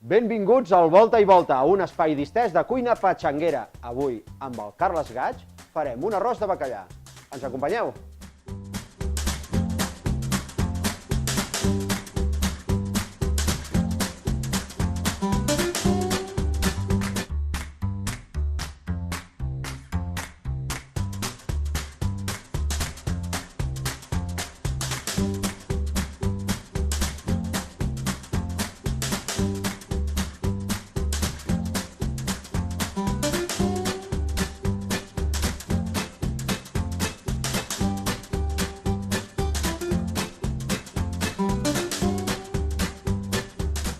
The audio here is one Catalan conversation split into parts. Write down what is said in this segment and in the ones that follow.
Benvinguts al Volta i Volta, un espai distès de cuina patxanguera. Avui, amb el Carles Gaig, farem un arròs de bacallà. Ens acompanyeu?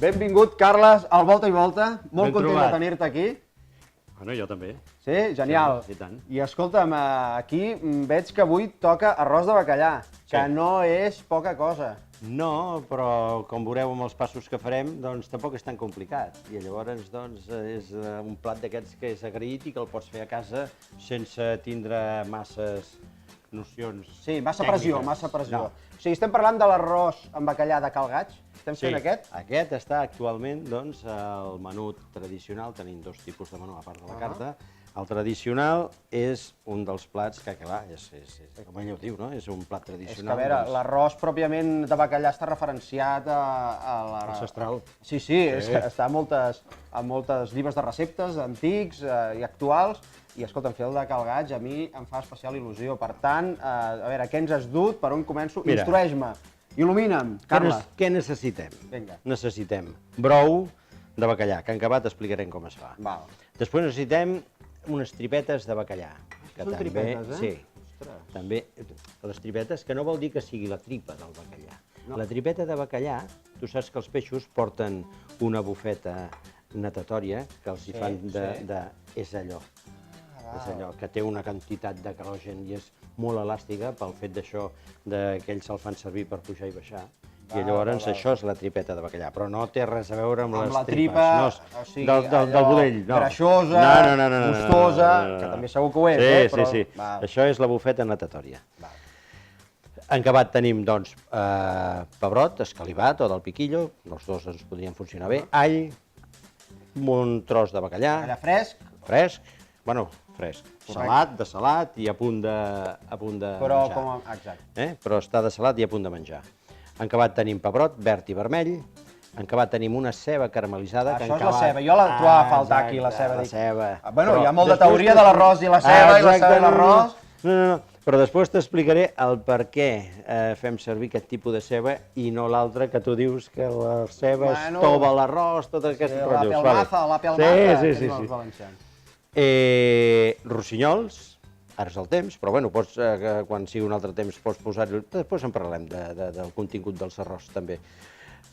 Benvingut, Carles, al Volta i Volta. Molt content de tenir-te aquí. Bueno, jo també. Sí? Genial. Sí, i tant. I escolta'm, aquí veig que avui toca arròs de bacallà, que no és poca cosa. No, però com veureu amb els passos que farem, doncs tampoc és tan complicat. I llavors, doncs, és un plat d'aquests que és agraït i que el pots fer a casa sense tindre masses nocions tècniques. Sí, massa pressió, massa pressió. O sigui, estem parlant de l'arròs amb bacallà de Cal Gaig? Estem fent aquest? Aquest està actualment, doncs, al menú tradicional. Tenim dos tipus de menú, a part de la carta. El tradicional és un dels plats que, clar, com ell ho diu, no? És un plat tradicional. És que, a veure, l'arròs pròpiament de bacallà està referenciat a ancestral. Sí, és que està a moltes llibres de receptes antics i actuals. I, escolta'm, fer el de Cal Gaig a mi em fa especial il·lusió. Per tant, a veure, què ens has dut? Per on començo? Instrueix-me. Il·lumina'm, Carles. Què necessitem? Vinga. Necessitem brou de bacallà, que en acabat explicarem com es fa. Val. Després necessitem unes tripetes de bacallà. Són tripetes, eh? Sí. També les tripetes, que no vol dir que sigui la tripa del bacallà. La tripeta de bacallà, tu saps que els peixos porten una bufeta natatòria que els hi fan de... És allò. És allò que té una quantitat de querògen i és molt elàstica pel fet d'això que ells se'l fan servir per pujar i baixar. I llavors això és la tripeta de bacallà, però no té res a veure amb les tripes. O sigui, del budell, no. Greixosa, gustosa, que també segur que ho és, eh? Sí. Això és la bufeta natatòria. En acabat tenim, doncs, pebrot, escalivat o del piquillo, els dos ens podrien funcionar bé, all, un tros de bacallà. Bacallà fresc? Fresc, bueno, fresc. Salat, de salat i a punt de menjar. Però com a... Exacte. Però està de salat i a punt de menjar. En acabat tenim pebrot, verd i vermell. En acabat tenim una ceba caramelitzada. Això és la ceba. Jo la trobava a faltar aquí, la ceba. La ceba. Bueno, hi ha molt de teoria de l'arròs i la ceba, i la ceba i l'arròs. No. Però després t'explicaré el per què fem servir aquest tipus de ceba i no l'altre que tu dius que la ceba es tova l'arròs, tot aquest rotllo. La pelmaza, Sí. Rossinyols, ara és el temps, però bueno, quan sigui un altre temps pots posar-hi... Després en parlarem del contingut dels arròs, també.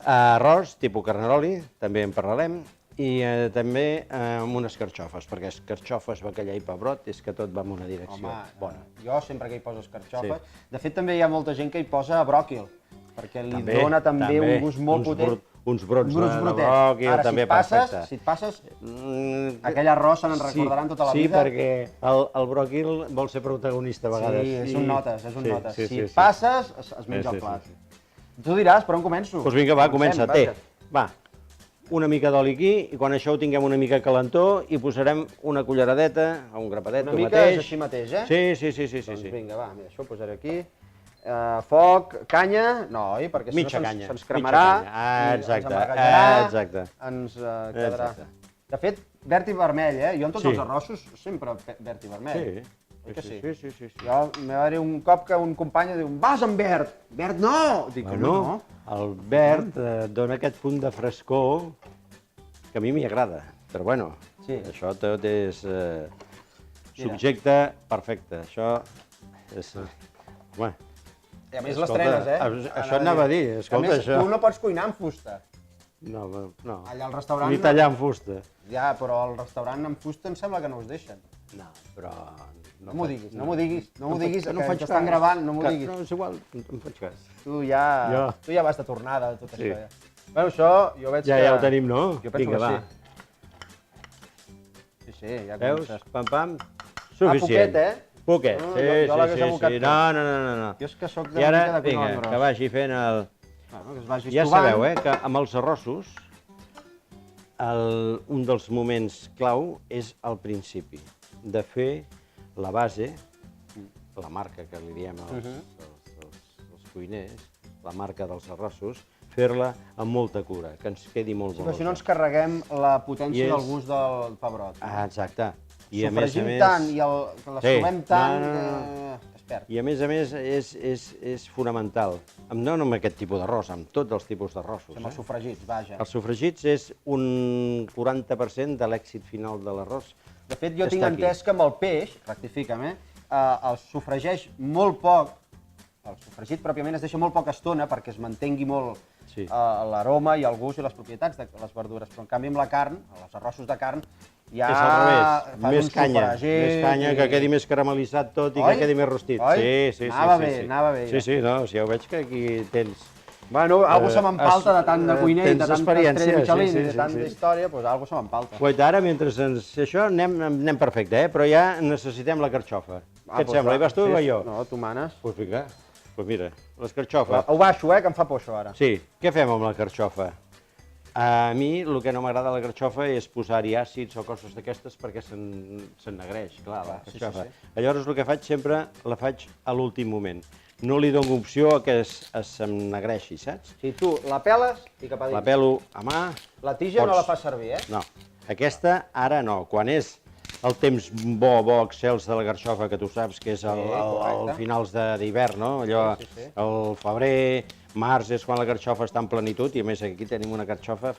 Arròs, tipus carnaroli, també en parlarem. I també amb unes carxofes, perquè carxofes, bacallà i pebrot és que tot va en una direcció bona. Jo sempre que hi poso carxofes. De fet, també hi ha molta gent que hi posa bròquil, perquè li dona també un gust molt potent. Uns brots de bròquil, també perfecte. Si et passes, aquell arròs se n'en recordaran tota la vida. Sí, perquè el bròquil vol ser protagonista a vegades. Sí, és un notes. Si et passes, es menja el plat. Tu diràs, per on començo? Doncs vinga, va, comença. Va, una mica d'oli aquí, i quan això ho tinguem una mica calentó, hi posarem una culleradeta, un grapadet, una mica és així mateix, eh? Sí. Doncs vinga, va, mira, això ho posaré aquí. Foc, canya, no, perquè si no se'ns cremarà, exacte. Ens quedarà. De fet, verd i vermell, eh? Jo en tots els arrossos sempre verd i vermell. Sí. Jo m'hi va dir un cop que un company diu, vas amb verd! Verd no! Dic, no. El verd dona aquest punt de frescor que a mi m'hi agrada, però bueno, això tot és subjecte perfecte. Això és... I a més les trenes, eh? Això anava a dir, escolta, això... A més, tu no pots cuinar amb fusta. No. Allà al restaurant... Ni tallar amb fusta. Ja, però al restaurant amb fusta em sembla que no us deixen. No, però... No m'ho diguis, que t'estan gravant, no m'ho diguis. No, és igual, em faig cas. Tu ja vas de tornada, tot això. Bueno, això jo veig que... Ja ho tenim, no? Jo penso que sí. Sí, ja comences. Veus? Pam. Suficient. Poquet, eh? Poquet, sí. No. Jo és que soc de mica de cuinar gros. Que vagi fent el... Ja sabeu, que amb els arrossos un dels moments clau és al principi, de fer la base, la marca que li diem als cuiners, la marca dels arrossos, fer-la amb molta cura, que ens quedi molt Però si no ens golosa. carreguem la potència del gust del pebrot. Ah, exacte. Sofregim tant i l'escovem tant, es perd. I a més, és fonamental. No amb aquest tipus d'arròs, amb tots els tipus d'arrossos. Amb els sofregits, vaja. Els sofregits és un 40% de l'èxit final de l'arròs. De fet, jo tinc entès que amb el peix, rectifica'm, el sofregeix molt poc, el sofregit pròpiament es deixa molt poca estona perquè es mantengui molt l'aroma i el gust i les propietats de les verdures, però en canvi amb la carn, els arrossos de carn, ja és al revés, més canya, que quedi més caramelitzat tot i que quedi més rostit. Sí. Anava bé. Sí, no, ja ho veig que aquí tens... Bueno, alguna se m'empalta de tant de cuiner i de tanta estrella Michelin i de tanta història, doncs alguna se m'empalta. Guaita, ara, mentre això, anem perfecte, però ja necessitem la carxofa. Què et sembla? Hi vas tu o jo? No, tu manes. Doncs vinga, mira, l'escarxofa. Ho baixo, que em fa por això ara. Sí, què fem amb la carxofa? A mi el que no m'agrada a la carxofa és posar-hi àcids o coses d'aquestes perquè s'ennegreix, clar, la carxofa. Llavors el que faig sempre la faig a l'últim moment. No li dono opció a que s'ennegreixi, saps? Si tu la peles i cap a dins. La pelo a mà. La tija no la fas servir, No, aquesta ara no. Quan és el temps bo, excels de la carxofa, que tu saps que és al finals d'hivern, no? Allò, el febrer, març és quan la carxofa està en plenitud i a més aquí tenim una carxofa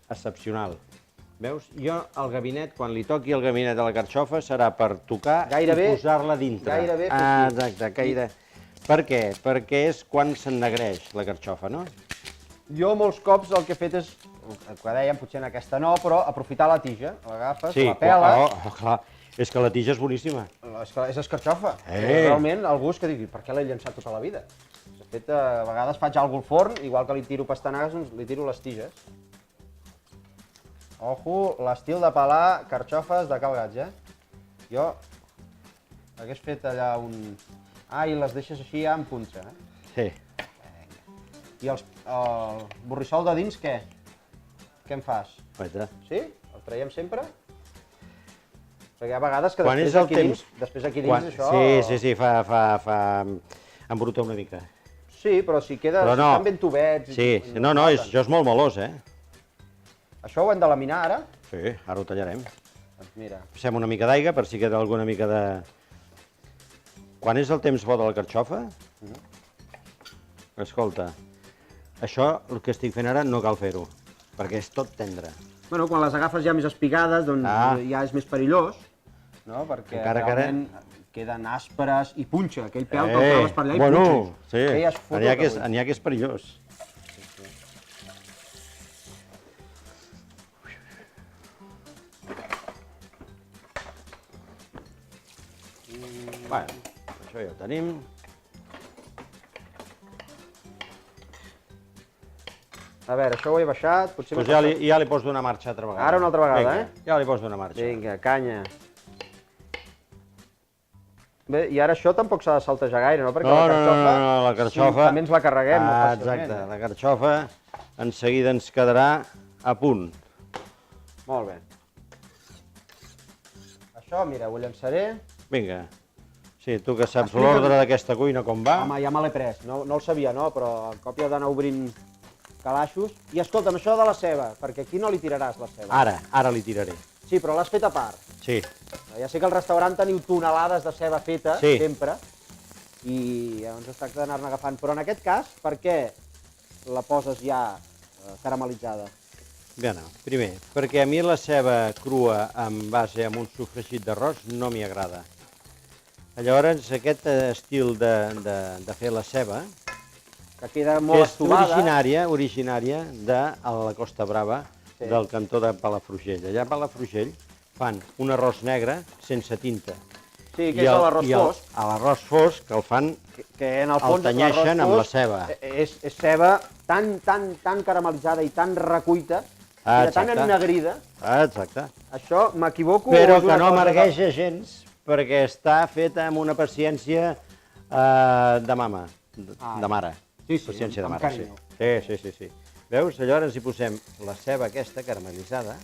excepcional. Veus? Jo al gabinet, quan li toqui el gabinet de la carxofa, serà per tocar i posar-la dintre. Gairebé. Exacte, gairebé. Per què? Perquè és quan s'ennegreix la carxofa, no? Jo molts cops el que he fet és, el que dèiem, potser en aquesta no, però aprofitar la tija, l'agafes, la peles... Sí, clar, és que la tija és boníssima. És escarxofa. Realment, el gust que digui, per què l'he llançat tota la vida? De fet, a vegades faig alguna al forn, igual que li tiro pastanagues, doncs li tiro les tiges. Ojo, l'estil de pelar carxofes de Cal Gaig, Jo hagués fet allà un... I les deixes així ja en punta, Sí. I el borrissol de dins, què? Què en fas? Sí? El traiem sempre? Perquè hi ha vegades que després aquí dins això... Sí, fa embrutar una mica. Sí, però si queda tan ben tubets... Sí, no, això és molt melós, Això ho hem de laminar ara? Sí, ara ho tallarem. Doncs mira. Passem una mica d'aigua per si queda alguna mica de... Quan és el temps bo de la carxofa, escolta, això, el que estic fent ara, no cal fer-ho, perquè és tot tendre. Bueno, quan les agafes ja més espigades, doncs ja és més perillós, no? Perquè realment queden àsperes i punxa, aquell pèl que el claves per allà i punxa. Bueno, sí, n'hi ha que és perillós. Bueno, això ja ho tenim. A veure, això ho he baixat, potser... Doncs ja li pots donar marxa altra vegada. Ara una altra vegada, Ja li pots donar marxa. Vinga, canya. Bé, i ara això tampoc s'ha de saltejar gaire, no? Perquè la carxofa... també ens la carreguem molt fàcilment. Exacte, la carxofa en seguida ens quedarà a punt. Molt bé. Això, mira, ho llançaré. Vinga. Sí, tu que saps l'ordre d'aquesta cuina com va. Home, ja me l'he pres. No el sabia, no? Però al cop hi ha d'anar obrint calaixos. I escolta'm, això de la ceba, perquè aquí no li tiraràs la ceba. Ara li tiraré. Sí, però l'has fet a part. Sí. Ja sé que al restaurant teniu tonelades de ceba feta, sempre, i llavors es tracta d'anar-ne agafant. Però en aquest cas, per què la poses ja caramelitzada? Bé, no. Primer, perquè a mi la ceba crua en base amb un sofregit d'arròs no m'hi agrada. Llavors, aquest estil de fer la ceba que queda molt estovada. És originària de la Costa Brava, del cantó de Palafrugell. Allà a Palafrugell fan un arròs negre sense tinta. Sí, que és l'arròs fosc. L'arròs fosc, que el fan, el tenyeixen amb la ceba. És ceba tan caramelitzada i tan recuita, i tan ennegrida. Exacte. Això, m'equivoco? Però que no amargueja gens, perquè està feta amb una paciència de mama, de mare. Sí, paciència de amb mare, carinyo. Sí. Veus? Llavors hi posem la ceba aquesta caramelitzada,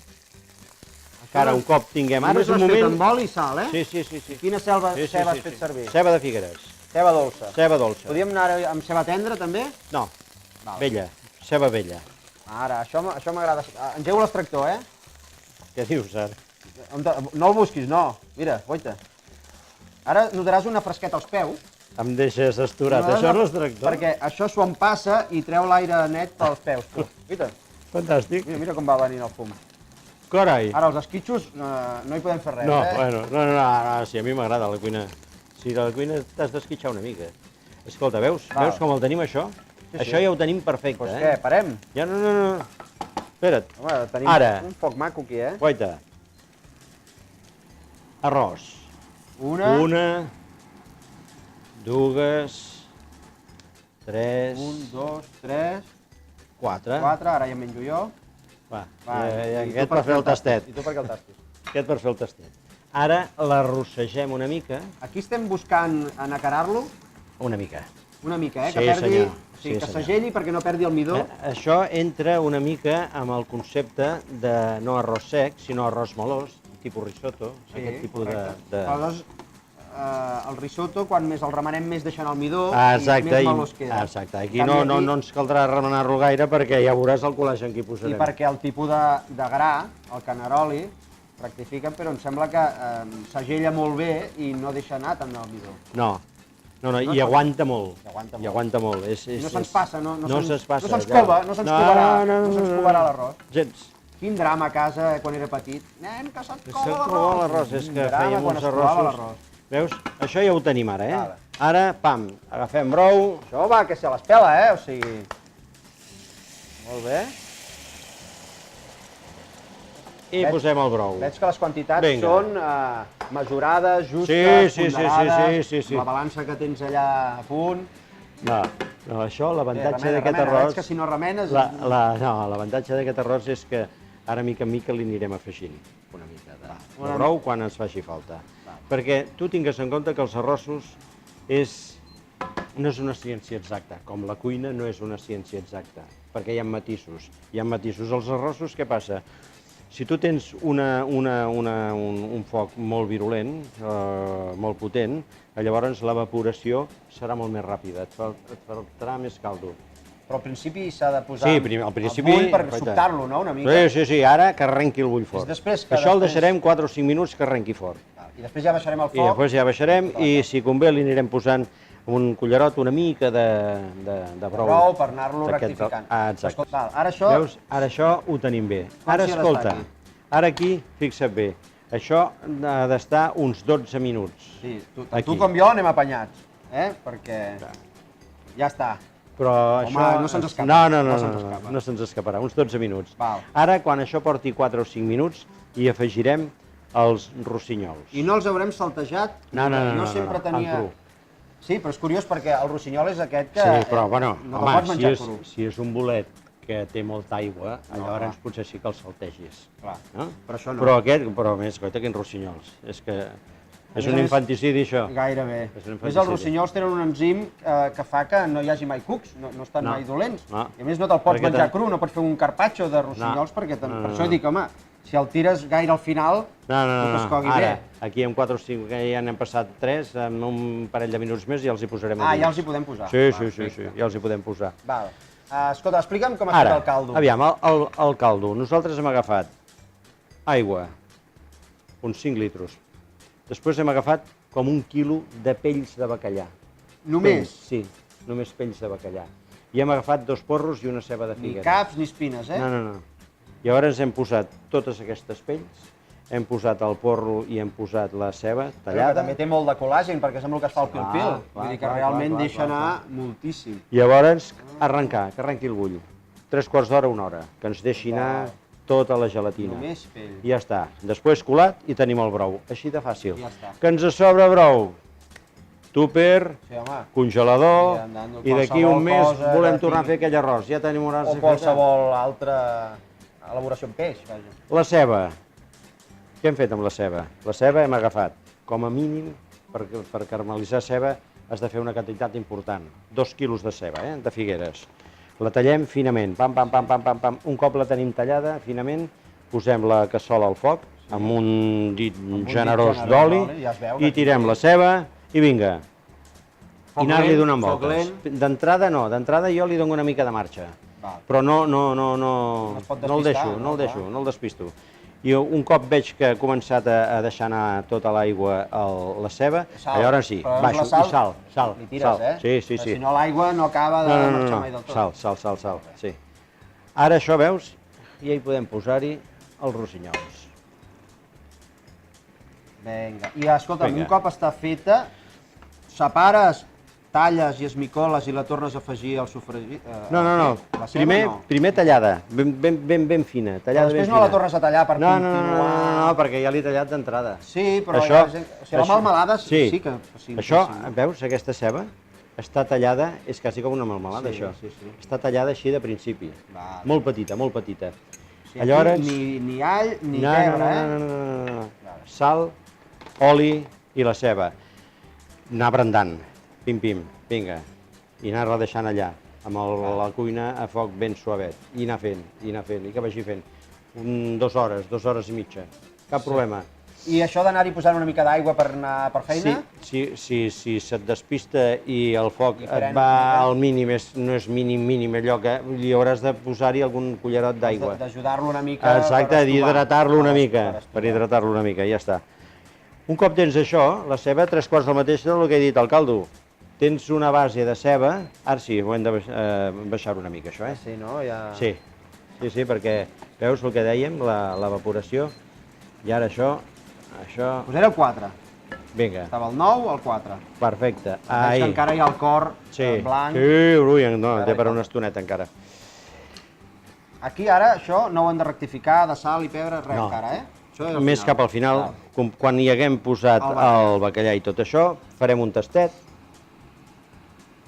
que ara un cop tinguem... Ara Només és un l'has fet moment... amb oli i sal, eh? Sí. Quina ceba has fet servir? Ceba de Figueres. Ceba dolça. Ceba dolça. Podríem anar amb ceba tendra, també? No, vella. Ceba vella. Ara, això m'agrada. Engego l'extractor, eh? Què dius, ara? No el busquis, no. Mira, guaita. Ara notaràs una fresqueta als peus. Em deixes esturat. Això és l'extractor? Perquè això s'ho empassa i treu l'aire net pels peus. Guaita. Fantàstic. Mira com va venint el fum. Carai. Ara, els esquitxos no hi podem fer res, No, eh? bueno, no, sí, a mi m'agrada la cuina. Si a la cuina t'has d'esquitxar una mica. Escolta, veus com el tenim, això? Això ja ho tenim perfecte, Doncs què, parem? Ja, no. Espera't. Home, tenim un foc maco aquí, eh? Guaita. Arròs. Una, dues, tres... 1, 2, 3... 4. 4, ara ja menjo jo. Va, I aquest per fer el tastet. I tu per què el tastis? Aquest per fer el tastet. Ara l'arrossegem una mica. Aquí estem buscant enacarar-lo? Una mica. Una mica, Sí, que perdi... senyor. Sí, que s'agelli perquè no perdi el midó. Això entra una mica amb el concepte de no arròs sec, sinó arròs melós, tipus risotto, aquest tipus de... Aleshores, el risotto, quan més el remenem, més deixant el midó Exacte, i més melós queda. Exacte, aquí no ens caldrà remenar-lo gaire perquè ja veuràs el col·lagen que hi posarem. I perquè el tipus de gra, el canaroli, rectifiquen, però em sembla que s'agella molt bé i no deixa anar tant el midó. No, i aguanta molt. I aguanta molt. I no se'ns passa, no se'ns cova, no se'ns covarà l'arròs. Gens. Quin drama a casa quan era petit. Nen, que se't cova l'arròs. És que fèiem uns arrossos. Veus? Això ja ho tenim ara, eh? Vale. Ara, pam, agafem brou. Això va, que se les pela, o sigui... Molt bé. I posem el brou. Veig que les quantitats són mesurades, justes, ponderades, sí. la balança que tens allà a punt. No, això, l'avantatge d'aquest arròs... Veig que si no remenes... L'avantatge d'aquest arròs és que ara, mica en mica, li anirem afegint una mica de brou quan ens faci falta. Perquè tu tingues en compte que els arrossos no és una ciència exacta, com la cuina no és una ciència exacta, perquè hi ha matisos. Hi ha matisos. Els arrossos, què passa? Si tu tens un foc molt virulent, molt potent, llavors l'evaporació serà molt més ràpida, et faltarà més caldo. Però al principi s'ha de posar el bull per suctar-lo, no?, una mica. Sí, ara que arrenqui el bull fort. Això el deixarem 4 o 5 minuts que arrenqui fort. I després ja baixarem el foc. I després ja baixarem i, si convé, li anirem posant un cullerot, una mica de brou. Brou per anar-lo rectificant. Exacte. Ara això... Veus? Ara això ho tenim bé. Ara, escolta, ara aquí, fixa't bé, això ha d'estar uns 12 minuts. Sí, tu com jo anem apanyats, perquè ja està. Però això... no se'ns escapa. No se'ns escaparà, uns 12 minuts. Ara, quan això porti 4 o 5 minuts, hi afegirem els rossinyols. I no els haurem saltejat? No, sempre tenia... en cru. Sí, però és curiós perquè el rossinyol és aquest que... Sí, però, bueno, home, si és un bolet que té molta aigua, llavors potser sí que el saltegis. Clar, però això no. Però a més, coita, quins rossinyols. És que és un infanticidi, això. Gairebé. Els rossinyols tenen un enzim que fa que no hi hagi mai cucs, no estan mai dolents. I a més no te'l pots menjar cru, no pots fer un carpaccio de rossinyols, perquè per això dic, home, si el tires gaire al final, no que es cogui bé. Aquí amb 4 o 5, que ja n'hem passat 3, amb un parell de minuts més ja els hi posarem. Ja els hi podem posar. Sí, ja els hi podem posar. Escolta, explica'm com ha fet el caldo. Aviam, el caldo. Nosaltres hem agafat aigua, uns 5 litres. Després hem agafat com 1 quilo de pells de bacallà. Només? Sí, només pells de bacallà. I hem agafat 2 porros i una ceba de Figueres. Ni caps ni espines, No. Llavors hem posat totes aquestes pells, hem posat el porro i hem posat la ceba tallada. Però també té molt de col·làgen, perquè sembla que es fa el pil-pil. Vull dir que realment deixa anar moltíssim. Llavors, arrencar, que arrenqui el bull. 3/4 d'hora, 1 hora, que ens deixi anar tota la gelatina. Només pell. I ja està. Després colat i tenim el brou. Així de fàcil. Ja està. Que ens sobra brou. Tupper, congelador, i d'aquí un mes volem tornar a fer aquell arròs. Ja tenim un arròs fet. O qualsevol altra elaboració amb peix, vaja. La ceba. Què hem fet amb la ceba? La ceba hem agafat, com a mínim, per caramelitzar ceba has de fer una quantitat important. 2 quilos de ceba, de Figueres. La tallem finament, pam, pam, pam, pam, pam, pam. Un cop la tenim tallada finament, posem la cassola al foc amb un dit generós d'oli i tirem la ceba i vinga. I anar-li donant voltes. D'entrada no, d'entrada jo li dono una mica de marxa. Però no el despisto. I un cop veig que ha començat a deixar anar tota l'aigua la ceba, llavors sí, baixo, i sal. Li tires, eh? Sí. Si no l'aigua no acaba de marxar mai del tot. Sal, sí. Ara això, veus, ja hi podem posar-hi els rossinyols. Vinga, i escolta'm, un cop està feta, separes, talles i esmicoles i la tornes a afegir al sofregit? No. Primer tallada, ben fina. Però després no la tornes a tallar per continuar... No, perquè ja l'he tallat d'entrada. Sí, però la melmelada sí que... Això, veus, aquesta ceba està tallada, és quasi com una melmelada, això. Està tallada així de principi. Molt petita, molt petita. Ni all ni pebre, eh? No. Sal, oli i la ceba. Anar brandant. Pim, vinga, i anar-la deixant allà, amb la cuina a foc ben suavet, i anar fent, i que vagi fent. 2 hores, 2 hores i mitja, cap problema. I això d'anar-hi posant una mica d'aigua per anar per feina? Sí, si se't despista i el foc et va al mínim, no és mínim, allò que li hauràs de posar-hi algun cullerot d'aigua. D'ajudar-lo una mica. Exacte, d'hidratar-lo una mica, per hidratar-lo una mica, ja està. Un cop tens això, la ceba, 3/4 del mateix del que he dit, el caldo. Tens una base de ceba, ara sí, ho hem de baixar una mica, això, eh? Sí, no? Sí, perquè veus el que dèiem, l'evaporació, i ara això... Posaré el 4. Vinga. Estava el 9, el 4. Perfecte. Veig que encara hi ha el cor blanc. Sí, té per una estoneta encara. Aquí ara això no ho hem de rectificar, de sal i pebre, res encara, eh? Més cap al final, quan hi haguem posat el bacallà i tot això, farem un tastet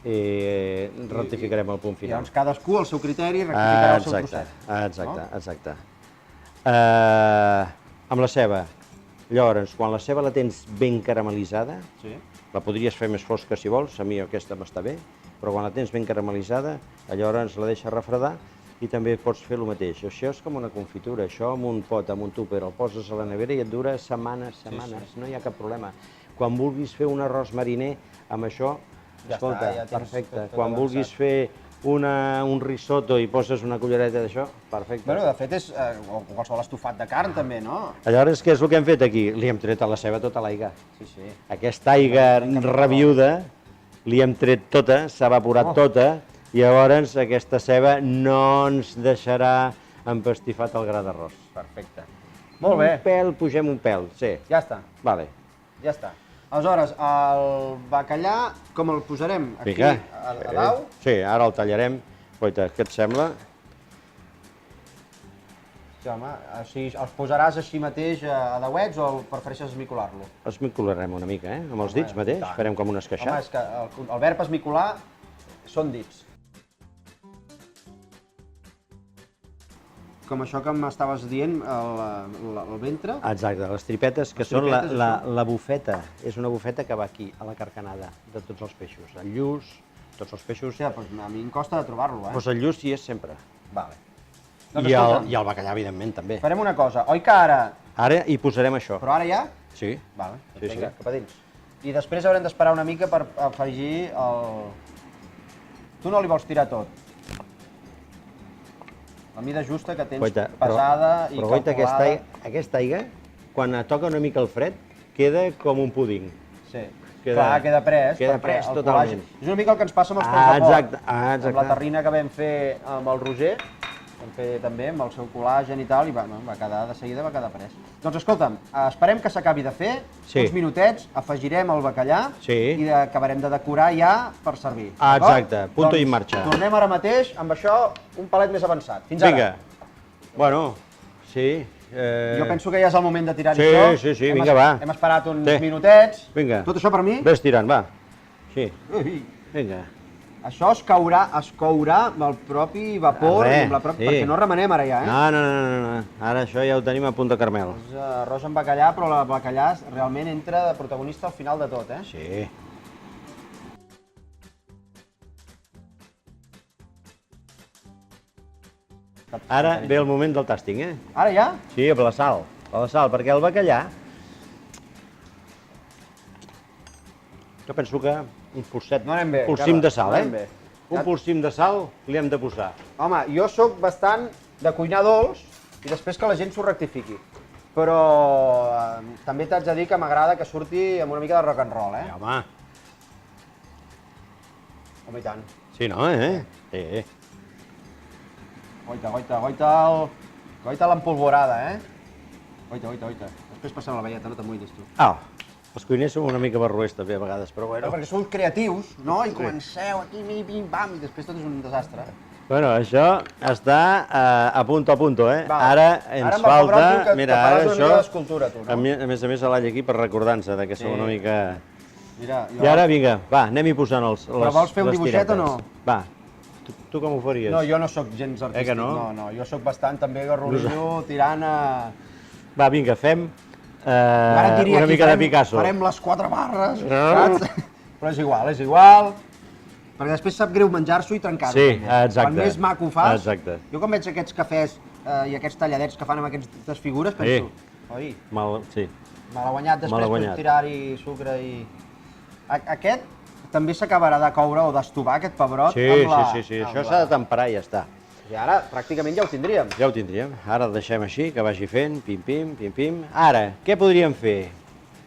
i rectificarem el punt final. Llavors cadascú al seu criteri rectificarà el seu trosset. Exacte. Amb la ceba, llavors, quan la ceba la tens ben caramelitzada, la podries fer més fosca si vols, a mi aquesta m'està bé, però quan la tens ben caramelitzada, llavors la deixes refredar i també pots fer el mateix. Això és com una confitura, això amb un pot, amb un tupper, el poses a la nevera i et dura setmanes, no hi ha cap problema. Quan vulguis fer un arròs mariner amb això, escolta, perfecte. Quan vulguis fer un risotto i poses una cullereta d'això, perfecte. Bueno, de fet és qualsevol estofat de carn també, no? Llavors, què és el que hem fet aquí? Li hem tret a la ceba tota l'aigua. Aquesta aigua rabiuda li hem tret tota, s'ha evaporat tota, i llavors aquesta ceba no ens deixarà empastifat el gra d'arròs. Perfecte. Molt bé. Un pèl, pugem un pèl, sí. Ja està. Vale. Ja està. Aleshores, el bacallà, com el posarem? Aquí, a dalt? Sí, ara el tallarem. Guaita, què et sembla? Sí, home, els posaràs així mateix a dauets o prefereixes esmicolar-lo? Esmicolarem una mica, amb els dits mateix, farem com un esqueixat. Home, és que el verb esmicolar són dits. Com això que m'estaves dient, el ventre? Exacte, les tripetes, que són la bufeta. És una bufeta que va aquí, a la carcanada, de tots els peixos. El lluç, tots els peixos... Hòstia, doncs a mi em costa de trobar-lo, eh? Doncs el lluç hi és sempre. Vale. I el bacallà, evidentment, també. Farem una cosa, oi que ara... Ara hi posarem això. Però ara ja? Sí. Vale, doncs vinga, cap a dins. I després haurem d'esperar una mica per afegir el... Tu no li vols tirar tot? La mida justa que tens pesada i calculada... Però guaita, aquesta aigua, quan toca una mica el fred, queda com un púding. Sí, clar, queda pres. Queda pres, totalment. És una mica el que ens passa amb els pans de porc. Exacte. Amb la terrina que vam fer amb el Roger, vam fer també amb el seu col·lagen i tal, i va quedar de seguida, va quedar pres. Doncs escolta'm, esperem que s'acabi de fer, uns minutets, afegirem el bacallà i acabarem de decorar ja per servir. Exacte, punto i en marxa. Tornem ara mateix amb això un palet més avançat. Fins ara. Vinga. Bueno, sí. Jo penso que ja és el moment de tirar-hi això. Sí, vinga, va. Hem esperat uns minutets. Vinga. Tot això per mi? Ves tirant, va. Sí. Vinga. Això es courà amb el propi vapor, perquè no remenem ara ja, eh? No. Ara això ja ho tenim a punt de caramel. És arròs amb bacallà, però el bacallà realment entra de protagonista al final de tot, eh? Sí. Ara ve el moment del tàsting, eh? Ara ja? Sí, amb la sal, perquè el bacallà... Jo penso que un polsim de sal, eh? Un polsim de sal li hem de posar. Home, jo sóc bastant de cuinar dolç i després que la gent s'ho rectifiqui. Però també t'haig de dir que m'agrada que surti amb una mica de rock and roll, eh? Ja, home. Home, i tant. Sí, no, eh? Sí. Goita l'empolvorada, eh? Goita. Després passem la velleta, no t'amoïnis tu. Els cuiners som una mica barruers també a vegades, però bueno. Perquè sou creatius, no? I comenceu aquí, bim-bam, i després tot és un desastre. Bueno, això està a punto, eh? Va. Ara ens falta... Mira, ara això... A A més a més, l'all aquí per recordar-nos que som una mica... Mira, I ara, vinga, va, anem-hi posant les tiretes. Però vols fer un dibuixet o no? Va, tu com ho faries? No, jo no sóc gens artístic, que no? No, jo sóc bastant també garrolillo, tirant a... Va, vinga, fem una mica de Picasso. Farem les 4 barres, saps? Però és igual, perquè després sap greu menjar-s'ho i trencar-ho. Sí, exacte. Quan més maco ho fas, exacte. Jo quan veig aquests cafès i aquests talladets que fan amb aquestes figures, penso, oi, Sí. malaguanyat després per tirar-hi sucre i... Aquest també s'acabarà de coure o d'estovar, aquest pebrot. Sí, això s'ha de temperar i ja està. I ara pràcticament ja ho tindríem. Ja ho tindríem. Ara el deixem així, que vagi fent, pim-pim. Ara, què podríem fer?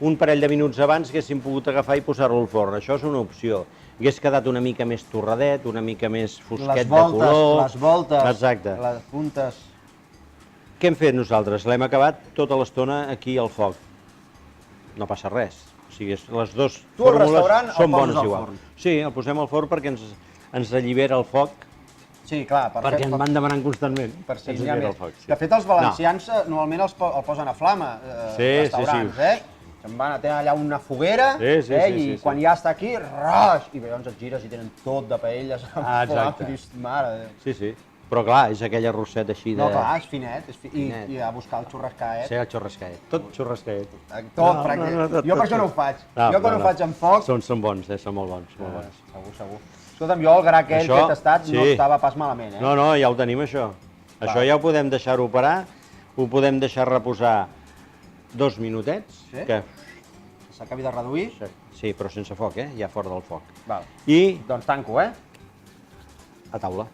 Un parell de minuts abans haguéssim pogut agafar i posar-lo al forn. Això és una opció. Hagués quedat una mica més torradet, una mica més fosquet de color. Les voltes, exacte. Les puntes... Què hem fet nosaltres? L'hem acabat tota l'estona aquí al foc. No passa res. O sigui, les dues fórmules són bones igual. Sí, el posem al forn perquè ens allibera el foc. Sí, clar. Perquè ens van demanant constantment. Per si n'hi ha més. De fet, els valencians normalment el posen a flama, restaurants, Se'n van a tenir allà una foguera i quan ja està aquí, roix! I llavors et gires i tenen tot de paelles amb foc. Mare de Déu. Sí. Però clar, és aquell arrosset així de... No, clar, és finet. I a buscar el xurrascaet. Sí, el xurrascaet. Tot xurrascaet. Tot, pràcticament. Jo per això no ho faig. Jo quan ho faig amb foc... Són bons, són molt bons. Segur. Escolta'm, jo el gra aquell que he tastat no estava pas malament, eh? No, ja ho tenim, això. Això ja ho podem deixar operar, ho podem deixar reposar 2 minutets. Que s'acabi de reduir? Sí, però sense foc, ja fora del foc. Doncs tanco, eh? A taula.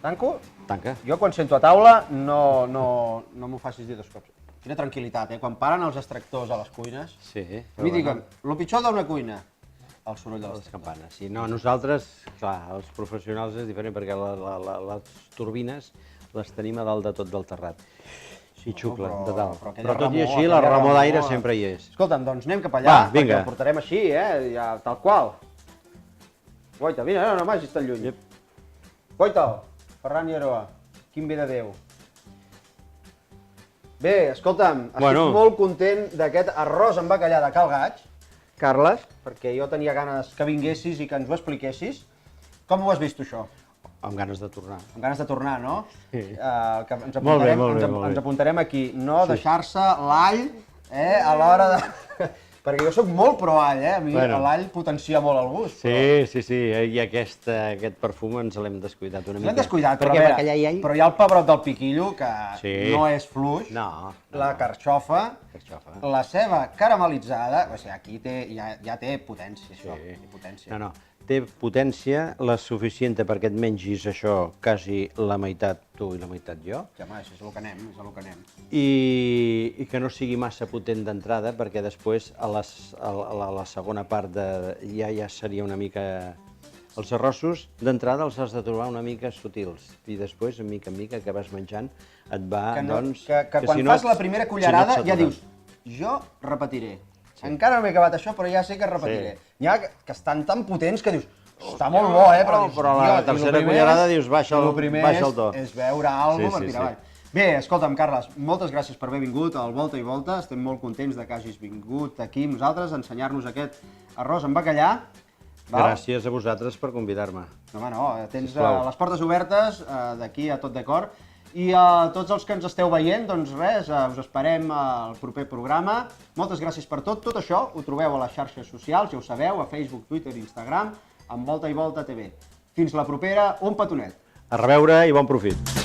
Tanco? Tanca. Jo quan sento a taula no m'ho facis dir 2 cops. Quina tranquil·litat, quan paren els extractors a les cuines. Sí. A mi diguen, el pitjor d'una cuina, el soroll de les campanes. Sí, no, nosaltres, clar, els professionals és diferent perquè les turbines les tenim a dalt de tot del terrat. Sí, xucla, de dalt. Però tot i així, la remor d'aire sempre hi és. Escolta'm, doncs anem cap allà, perquè el portarem així, ja tal qual. Goita, vine, no m'hagis tan lluny. Goita'l, Ferran Lleroa, quin bé de Déu. Bé, escolta'm, estic molt content d'aquest arròs amb bacallà de Cal Gaig, Carles, perquè jo tenia ganes que vinguessis i que ens ho expliquessis. Com ho has vist, això? Amb ganes de tornar. Amb ganes de tornar, no? Sí. Molt bé. Ens apuntarem aquí, no deixar-se l'all a l'hora de... Perquè jo soc molt pro all, a mi l'all potencia molt el gust. Sí, i aquest perfum ens l'hem descuidat una mica. L'hem descuidat, però hi ha el pebrot del piquillo, que no és fluix, la carxofa, la ceba caramelitzada, o sigui, aquí ja té potència, això. No, té potència la suficient perquè et mengis això quasi la meitat tu i la meitat jo. Ja, home, això és el que anem, I que no sigui massa potent d'entrada, perquè després a la segona part ja seria una mica... Els arrossos d'entrada els has de trobar una mica sutils i després, de mica en mica, que vas menjant, et va, doncs... Que quan fas la primera cullerada ja dius, jo repetiré. Encara no m'he acabat això, però ja sé que repetiré. N'hi ha que estan tan potents que dius, està molt bo, però a la tercera cullerada dius, baixa el to. El primer és veure alguna cosa per tirar avall. Bé, escolta'm, Carles, moltes gràcies per haver vingut al Volta i Volta. Estem molt contents que hagis vingut aquí amb nosaltres a ensenyar-nos aquest arròs amb bacallà. Gràcies a vosaltres per convidar-me. No, tens les portes obertes d'aquí a Tot Decor. I a tots els que ens esteu veient, doncs res, us esperem al proper programa. Moltes gràcies per tot. Tot això ho trobeu a les xarxes socials, ja ho sabeu, a Facebook, Twitter i Instagram, amb Volta i Volta TV. Fins la propera, un petonet. A reveure i bon profit.